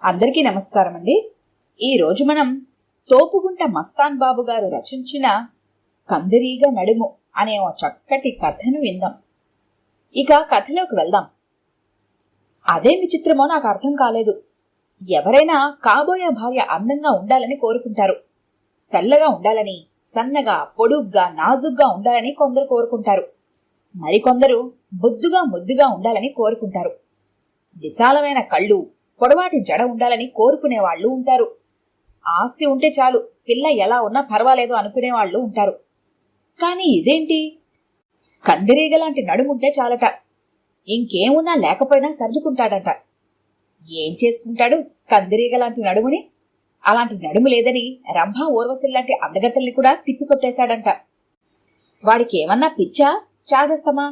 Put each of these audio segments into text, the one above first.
అందరికీ నమస్కారం అండి. ఈరోజు మనం తోపుగుంట మస్తాన్ బాబు గారు రచించిన కందిరీగ నడుము అనే ఓ చక్కటి కథను విందాం. ఇక కథలోకి వెళ్దాం. అదే విచిత్రమో నాకు అర్థం కాలేదు. ఎవరైనా కాబోయే భార్య అందంగా ఉండాలని కోరుకుంటారు. తెల్లగా ఉండాలని, సన్నగా, పొడుగ్గా, నాజుగ్గా ఉండాలని కొందరు కోరుకుంటారు. మరికొందరు బొద్దుగా ముద్దుగా ఉండాలని కోరుకుంటారు. విశాలమైన కళ్ళు, పొడవాటి జడ ఉండాలని కోరుకునే వాళ్ళు ఉంటారు. ఆస్తి ఉంటే చాలు, పిల్ల ఎలా ఉన్నా పర్వాలేదు అనుకునే వాళ్ళు ఉంటారు. కానీ ఇదేంటి? కందిరీగలాంటి నడుముంటే చాలట, ఇంకేమున్నా లేకపోయినా సర్దుకుంటాడట. ఏం చేసుకుంటాడు కందిరీగలాంటి నడుముని? అలాంటి నడుము లేదని రంభా ఊర్వశిల్లాంటి అందగత్తల్ని కూడా తిప్పికొట్టేశాడంట. వాడికేమన్నా పిచ్చా, చాదస్తమా?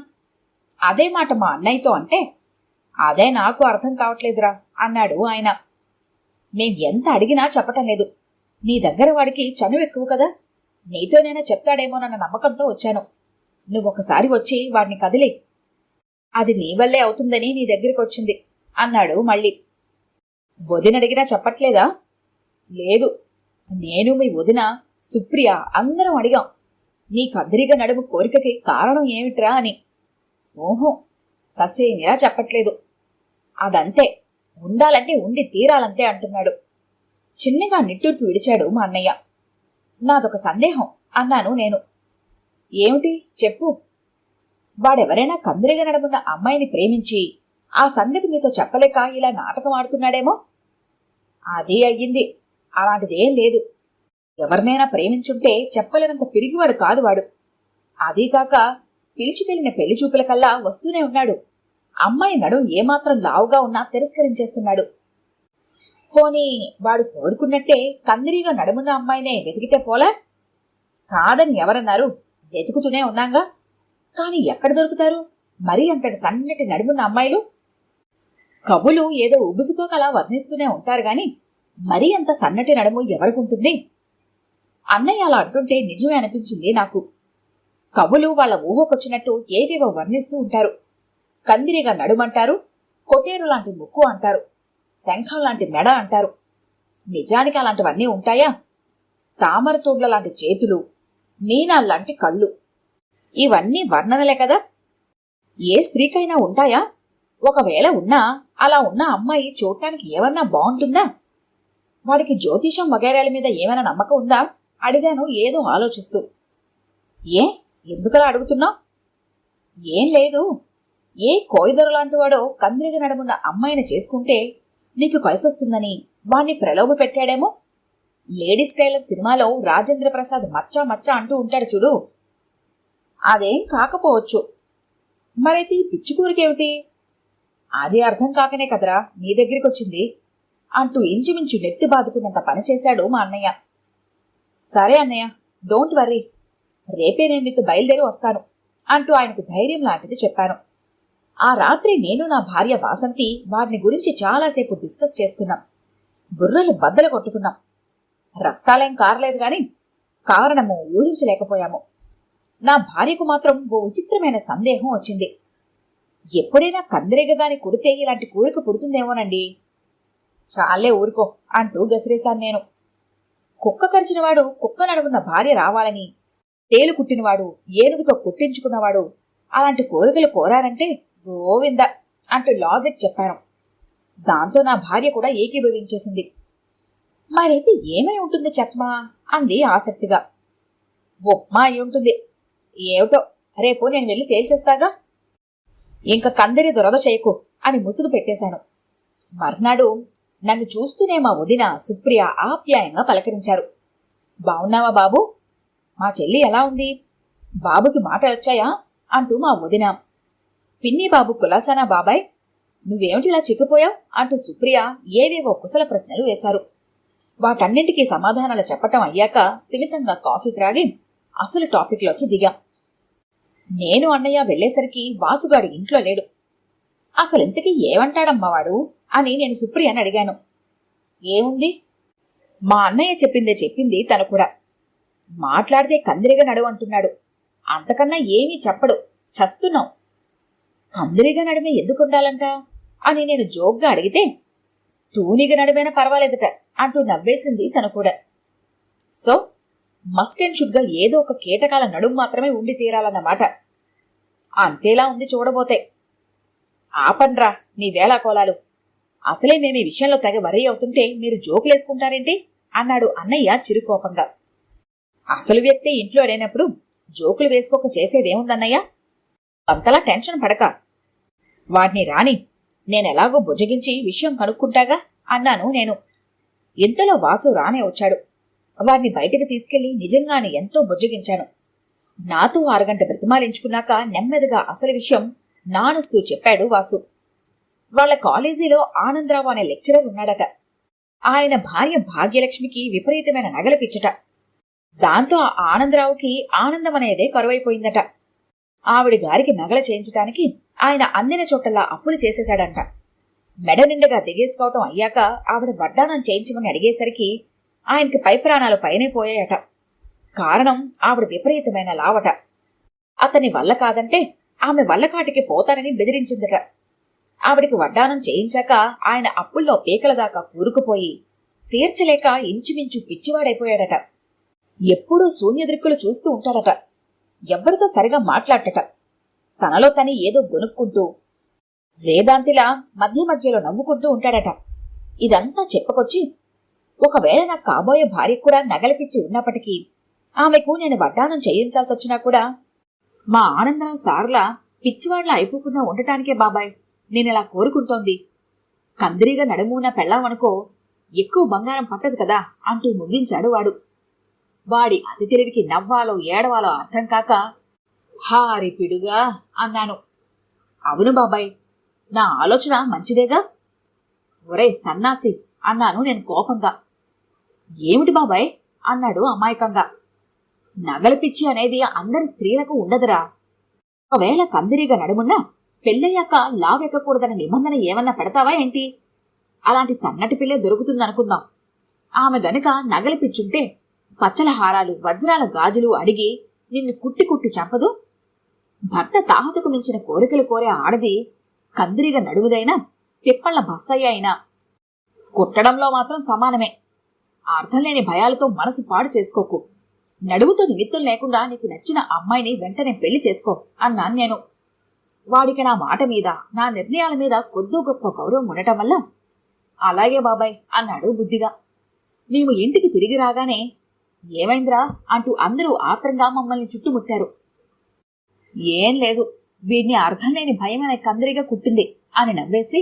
అదే మాట మా అన్నయ్యతో అంటే, అదే నాకు అర్థం కావట్లేదురా అన్నాడు ఆయన. మేం ఎంత అడిగినా చెప్పటం లేదు. నీ దగ్గర వాడికి చనువు ఎక్కువ కదా, నీతోనైనా చెప్తాడేమోనన్న నమ్మకంతో వచ్చాను. నువ్వొకసారి వచ్చి వాడిని కదిలే. అది నీ వల్లే అవుతుందని నీ దగ్గరికి వచ్చింది అన్నాడు మళ్ళీ. వదినడిగినా చెప్పట్లేదా? లేదు, నేను మీ వదిన సుప్రియ అందరం అడిగాం, నీ కందిరీగ నడుము కోరికకి కారణం ఏమిట్రా అని. ఓహో, ససేమిరా చెప్పట్లేదు. అదంతే, ఉండాలంటే ఉండి తీరాలంతే అంటున్నాడు. చిన్నగా నిట్టూర్పు విడిచాడు మా అన్నయ్య. నాదొక సందేహం అన్నాను నేను. ఏమిటి చెప్పు. వాడెవరైనా కందిరీగ నడుమున్న అమ్మాయిని ప్రేమించి ఆ సంగతి మీతో చెప్పలేక ఇలా నాటకం ఆడుతున్నాడేమో? అది అయ్యింది. అలాంటిదేం లేదు. ఎవరినైనా ప్రేమించుంటే చెప్పలేనంత పిరిగివాడు కాదు వాడు. అదీకాక పిలిచికెళ్లిన పెళ్లి చూపులకల్లా వస్తూనే ఉన్నాడు. అమ్మాయి నడుం ఏమాత్రం లావుగా ఉన్నా తిరస్కరించేస్తున్నాడు. పోనీ వాడు కోరుకున్నట్టే కందిరీగ నడుమున్న అమ్మాయినే వెతికితే పోలా? కాదని ఎవరన్నారు? వెతుకుతూనే ఉన్నాగా. కాని ఎక్కడ దొరుకుతారు మరీ అంతటి సన్నటి నడుమున్న అమ్మాయిలు? కవులు ఏదో ఉబుసుకోకలా వర్ణిస్తూనే ఉంటారు గాని మరీ అంత సన్నటి నడుము ఎవరికుంటుంది? అన్నయ్య అలా అంటుంటే నిజమే అనిపించింది నాకు. కవులు వాళ్ల ఊహకొచ్చినట్టు ఏవేవో వర్ణిస్తూ ఉంటారు. కందిరీగ నడుమంటారు, కొటేరు లాంటి ముక్కు అంటారు, శంఖం లాంటి మెడ అంటారు. నిజానికి అలాంటివన్నీ ఉంటాయా? తామరతోడ్ల లాంటి చేతులు, మీనాల్లాంటి కళ్ళు, ఇవన్నీ వర్ణనలే కదా. ఏ స్త్రీకైనా ఉంటాయా? ఒకవేళ ఉన్నా అలా ఉన్న అమ్మాయి చూడటానికి ఏమన్నా బాగుంటుందా? వాడికి జ్యోతిషం వగైరాల మీద ఏమైనా నమ్మకం ఉందా అడిగాను ఏదో ఆలోచిస్తూ. ఎందుకలా అడుగుతున్నావు? ఏం లేదు, ఏ కోయిదొరలాంటి వాడో కందిరీగ నడుమున్న అమ్మాయిని చేసుకుంటే నీకు కలిసొస్తుందని వాణ్ణి ప్రలోభ పెట్టాడేమో. లేడీస్ టైలర్ సినిమాలో రాజేంద్ర ప్రసాద్ మచ్చా మచ్చా అంటూ ఉంటాడు చూడు, అదేం కాకపోవచ్చు. మరైతే ఈ పిచ్చుకూరికేమిటి? అది అర్థం కాకనే కదరా నీ దగ్గరికి వచ్చింది అంటూ ఇంచుమించు నెత్తి బాదుకున్నంత పనిచేశాడు మా అన్నయ్య. సరే అన్నయ్య, డోంట్ వర్రీ, రేపే నేను నీకు బయలుదేరి వస్తాను అంటూ ఆయనకు ధైర్యం లాంటిది చెప్పాను. ఆ రాత్రి నేను నా భార్య వాసంతి వాడిని గురించి చాలాసేపు డిస్కస్ చేసుకున్నాం. బుర్రలు బద్దలు కొట్టుకున్నాం. రక్తాలేం కారలేదు గాని కారణము ఊహించలేకపోయాము. నా భార్యకు మాత్రం ఓ విచిత్రమైన సందేహం వచ్చింది. ఎప్పుడైనా కందిరీగగాని కుడితే ఇలాంటి కోరిక పుడుతుందేమోనండి. చాలే ఊరుకో అంటూ గసిరేశాను నేను. కుక్క కరిచినవాడు కుక్క నడుమున్న భార్య రావాలని, తేలు కుట్టినవాడు ఏనుగుతో కుట్టించుకున్నవాడు అలాంటి కోరికలు కోరారంటే గోవింద అంటూ లాజిక్ చెప్పాను. దాంతో నా భార్య కూడా ఏకీభవించేసింది. మరైతే ఏమై ఉంటుంది చెప్పమా అంది ఆసక్తిగా. ఉప్మా అయి ఉంటుంది. ఏమిటో రేపు నేను వెళ్ళి తేల్చేస్తాగా. ఇంక కందిరి దురద చేయకు అని ముసుగు పెట్టేశాను. మర్నాడు నన్ను చూస్తూనే మా వదిన సుప్రియ ఆప్యాయంగా పలకరించారు. బావున్నావా బాబు? మా చెల్లి ఎలా ఉంది? బాబుకి మాటలొచ్చాయా అంటూ మా వదిన. పిన్ని బాబు కులాసానా బాబాయ్? నువ్వేమిటిలా చిక్కిపోయావు అంటూ సుప్రియ ఏవేవో కుశల ప్రశ్నలు వేశారు. వాటన్నింటికీ సమాధానాలు చెప్పటం అయ్యాక స్థిమితంగా కాఫీ త్రాగి అసలు టాపిక్లోకి దిగాం. నేను అన్నయ్య వెళ్లేసరికి వాసుగాడి ఇంట్లో లేడు. అసలింతకీ ఏమంటాడమ్మా వాడు అని నేను సుప్రియని అడిగాను. ఏముంది, మా అన్నయ్య చెప్పింది తను కూడా. మాట్లాడితే కందిరీగ నడుము అంటున్నాడు. అంతకన్నా ఏమీ చెప్పడు. చస్తున్నాం. కందిరీగ నడుమే ఎందుకుండాలంట అని నేను జోక్గా అడిగితే, తూనిగ నడుమైనా పర్వాలేదట అంటూ నవ్వేసింది తను కూడా. సో మస్ట్ అండ్ షుడ్గా ఏదో ఒక కీటకాల నడుము మాత్రమే ఉండి తీరాలన్నమాట. అంతేలా ఉంది చూడబోతే. ఆపండ్రా మీ వేళాకోలాలు. అసలే మేము ఈ విషయంలో తెగ వరీ అవుతుంటే మీరు జోకులేసుకుంటారేంటి అన్నాడు అన్నయ్య చిరుకోపంగా. అసలు వ్యక్తి ఇంట్లో లేనప్పుడు జోకులు వేసుకోక చేసేదేముందన్నయ్య? అంతలా టెన్షన్ పడక. వాడిని రాని, నేనెలాగో బుజ్జగించి విషయం కనుక్కుంటాగా అన్నాను నేను. ఇంతలో వాసు రానే వచ్చాడు. వాడిని బయటకు తీసుకెళ్లి నిజంగానే ఎంతో బుజ్జగించాను. నాతో 6 గంట బ్రతిమాలించుకున్నాక నెమ్మదిగా అసలు విషయం నానుస్తూ చెప్పాడు వాసు. వాళ్ల కాలేజీలో ఆనందరావు అనే లెక్చరర్ ఉన్నాడట. ఆయన భార్య భాగ్యలక్ష్మికి విపరీతమైన నగల పిచ్చట. దాంతో ఆ ఆనందరావుకి ఆనందం అనేదే కరువైపోయిందట. ఆవిడ గారికి నగల చేయించటానికి ఆయన అందిన చోటల్లా అప్పులు చేసేశాడంట. మెడ నిండగా దిగేసుకోవటం అయ్యాక ఆవిడ వడ్డానం చేయించమని అడిగేసరికి ఆయనకి పై ప్రాణాలు పైనే పోయాయట. కారణం ఆవిడ విపరీతమైన లావట. అతని వల్ల కాదంటే ఆమె వల్లకాటికి పోతానని బెదిరించిందట. ఆవిడికి వడ్డానం చేయించాక ఆయన అప్పుల్లో పీకల దాకా కూరుకుపోయి తీర్చలేక ఇంచుమించు పిచ్చివాడైపోయాడట. ఎప్పుడూ శూన్యదృక్కులు చూస్తూ ఉంటాడట. ఎవ్వరితో సరిగా మాట్లాడట. తనలో తని ఏదో గొనుక్కుంటూ వేదాంతిలా మధ్య మధ్యలో నవ్వుకుంటూ ఉంటాడట. ఇదంతా చెప్పుకొచ్చి, ఒకవేళ నాకు కాబోయే భార్య కూడా నగలపిచ్చి ఉన్నప్పటికీ ఆమెకు నేను వడ్డానం చేయించాల్సొచ్చినా కూడా మా ఆనందరావు సార్లా పిచ్చివాళ్ల అయిపోకుండా ఉండటానికే బాబాయ్ నేనిలా కోరుకుంటోంది. కందిరిగా నడుమున పెళ్ళామనుకో ఎక్కువ బంగారం పట్టదు కదా అంటూ ముగించాడు వాడు. వాడి అతి తెలివికి నవ్వాలో ఏడవాలో అర్థం కాక హారి పిడుగా అన్నాను. అవును బాబాయ్, నా ఆలోచన మంచిదేగా. ఒరే సన్నాసి అన్నాను నేను కోపంగా. ఏమిటి బాబాయ్ అన్నాడు అమాయకంగా. నగల పిచ్చి అనేది అందరి స్త్రీలకు ఉండదురా. ఒకవేళ కందిరిగా నడుమున్నా పెళ్ళయ్యాక లావెక్కకూడదనే నిబంధన ఏమన్నా పెడతావా ఏంటి? అలాంటి సన్నటి పిల్లే దొరుకుతుందనుకుందాం. ఆమె గనుక నగల పిచ్చుంటే పచ్చల హారాలు వజ్రాల గాజులు అడిగి నిన్ను కుట్టి కుట్టి చంపదు. భర్త తాహతకు మించిన కోరికలు కోరే ఆడది కందిరిగా నడుముదైనా పిప్పళ్ల బస్తయ్య అయినా కుట్టడంలో మాత్రం సమానమే. అర్థం లేని భయాలతో మనసు పాడు చేసుకోకు. నడుముతో నిమిత్తం లేకుండా నీకు నచ్చిన అమ్మాయిని వెంటనే పెళ్లి చేసుకో అన్నాను నేను. వాడికి నా మాట మీద నా నిర్ణయాల మీద కొద్దో గొప్ప గౌరవం ఉండటం వల్ల అలాగే బాబాయ్ అన్నాడు బుద్ధిగా. మేము ఇంటికి తిరిగి రాగానే ఏమైందిరా అంటూ అందరూ ఆత్రంగా మమ్మల్ని చుట్టుముట్టారు. ఏం లేదు, వీడిని అర్థం లేని భయం అనే కందిరిగా కుట్టింది అని నవ్వేసి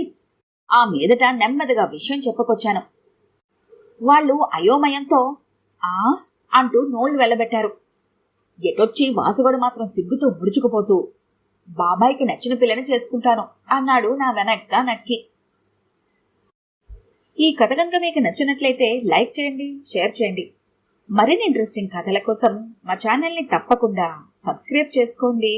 ఆ మీదట నెమ్మదిగా విషయం చెప్పుకొచ్చాను. వాళ్ళు అయోమయంతో ఆ అంటూ నోళ్లు వెళ్ళబెట్టారు. ఎటొచ్చి వాసుగడు మాత్రం సిగ్గుతో ముడుచుకుపోతూ బాబాయికి నచ్చిన పిల్లని చేసుకుంటాను అన్నాడు నా వెనక్గా నక్కి. ఈ కథ కనుక మీకు నచ్చినట్లయితే లైక్ చేయండి, షేర్ చేయండి. మరిన్ని ఇంట్రెస్టింగ్ కథల కోసం మా ఛానల్ని తప్పకుండా సబ్స్క్రైబ్ చేసుకోండి.